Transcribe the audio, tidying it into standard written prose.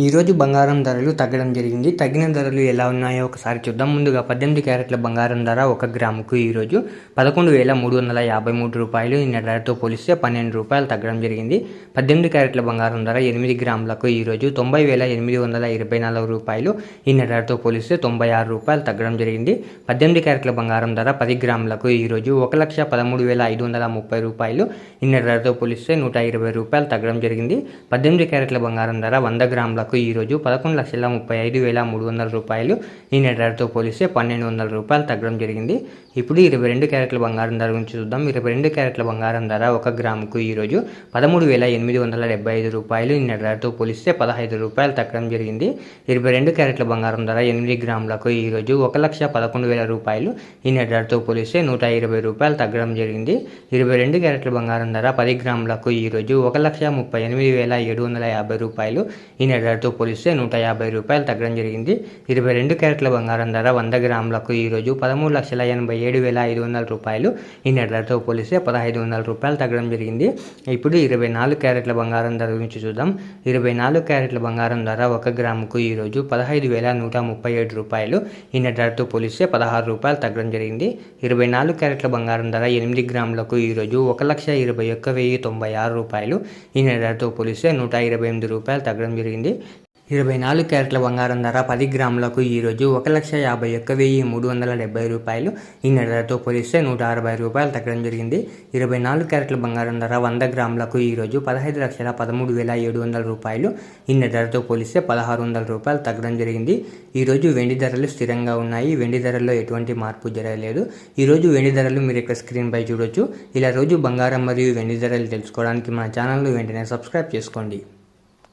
ఈరోజు బంగారం ధరలు తగ్గడం జరిగింది. తగ్గిన ధరలు ఎలా ఉన్నాయో ఒకసారి చూద్దాం. ముందుగా 18 క్యారెట్ల బంగారం ధర 1 గ్రాముకు ఈరోజు 11,353 రూపాయలు. నిన్న ధరతో పోలిస్తే 12 రూపాయలు తగ్గడం జరిగింది. 18 క్యారెట్ల బంగారం ధర 8 గ్రాములకు ఈరోజు 90,824 రూపాయలు. నిన్న ధరతో పోలిస్తే 96 రూపాయలు తగ్గడం జరిగింది. 18 క్యారెట్ల బంగారం ధర 10 గ్రాములకు ఈరోజు 1,13,530 రూపాయలు. నిన్న ధరతో పోలిస్తే 120 రూపాయలు తగ్గడం జరిగింది. 18 క్యారెట్ల బంగారం ధర 100 గ్రాములకు ఈరోజు 11,35,300 రూపాయలు. నిన్న ధరతో పోలిస్తే 1,200 రూపాయలు తగ్గడం జరిగింది. ఇప్పుడు 22 క్యారెట్ల బంగారం ధర గురించి చూద్దాం. 22 క్యారెట్ల బంగారం ధర 1 గ్రాముకు ఈరోజు 13,875 రూపాయలు. నిన్న ధరతో పోలిస్తే 15 రూపాయలు తగ్గడం జరిగింది. 22 క్యారెట్ల బంగారం ధర 8 గ్రాములకు ఈరోజు 1,11,000 రూపాయలు. నిన్న ధరతో పోలిస్తే 120 రూపాయలు తగ్గడం జరిగింది. 22 క్యారెట్ల బంగారం ధర 10 గ్రాములకు ఈరోజు 1,38,750 రూపాయలు. నిన్న ధరతో పోలిస్తే 150 రూపాయలు తగ్గడం జరిగింది. 22 క్యారెట్ల బంగారం ధర 100 గ్రాములకు ఈరోజు 13,87,500 రూపాయలు. నిన్న ధరతో పోలిస్తే 1,500 రూపాయలు తగ్గడం జరిగింది. ఇప్పుడు 24 క్యారెట్ల బంగారం ధర గురించి చూద్దాం. 24 క్యారెట్ల బంగారం ధర 1 గ్రాముకు ఈరోజు 15,137 రూపాయలు. నిన్న ధరతో పోలిస్తే 16 రూపాయలు తగ్గడం జరిగింది. 24 క్యారెట్ల బంగారం ధర 8 గ్రాములకు ఈరోజు 1,21,096 రూపాయలు. నిన్న ధరతో పోలిస్తే 128 రూపాయలు తగ్గడం జరిగింది. 24 క్యారెట్ల బంగారం ధర 10 గ్రాములకు ఈరోజు 1,51,370 రూపాయలు. నిన్న ధరతో పోలిస్తే 160 రూపాయలు తగ్గడం జరిగింది. 24 క్యారెట్ల బంగారం ధర 100 గ్రాములకు ఈరోజు 15,13,700 రూపాయలు. నిన్న ధరతో పోలిస్తే 1,600 రూపాయలు తగ్గడం జరిగింది. ఈరోజు వెండి ధరలు స్థిరంగా ఉన్నాయి. వెండి ధరల్లో ఎటువంటి మార్పు జరగలేదు. ఈరోజు వెండి ధరలు మీరు ఇక్కడ స్క్రీన్పై చూడొచ్చు. ఇలా రోజు బంగారం మరియు వెండి ధరలు తెలుసుకోవడానికి మన ఛానల్ను వెంటనే సబ్స్క్రైబ్ చేసుకోండి.